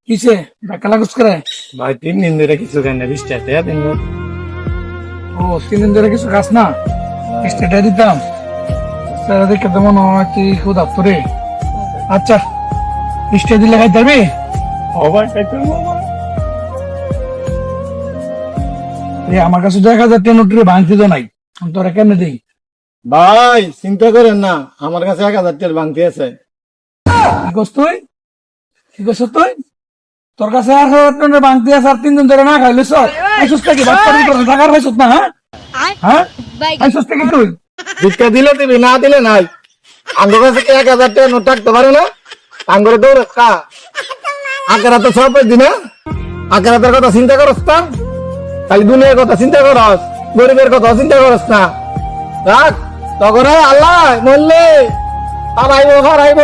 কিসে ধাক্কা লাগুস করে? ভাই 3 দিন ধরে কিছু খাই না, 20 টাকা দিন। ও 3 দিন ধরে কিছু খাস না? স্টেটে দিতাম স্যার, দেখে তো মনে হয় কি খুদ আফতরে। আচ্ছা স্টে দিলে খাইতে পারবি? অবাক খাইতে মামা। আমার কাছে 1000 নোট ভাঙতি তো নাই, আমি তোরা কেমনে দিই? ভাই চিন্তা করেন না, আমার কাছে 1000 টাকার ভাঙতি আছে। কি করছ তুই? কি করছ তুই? তোর কাছে 1000 ভাঙতি আছে আর 3 দিন ধরে না খাইলে সব আইসুস থেকে বাচ্চার ভিতরে টাকার পাইছত না? হ্যাঁ আইসুস থেকে তুই ভিক্ষা দিলে দিবি, না দিলে নাই। আঙ্গুর কাছে কি 1000 টাকা নোট থাকতে পারে না? আঙ্গুরে দৌড় খা। আকারা তো সব দিন না, আকারাতের কথা চিন্তা করস না, খালি দুনিয়ার কথা চিন্তা করস, গরিবের কথা চিন্তা করস না। রাখ তখন আল্লাহ বললে আর আইব ঘর আইব।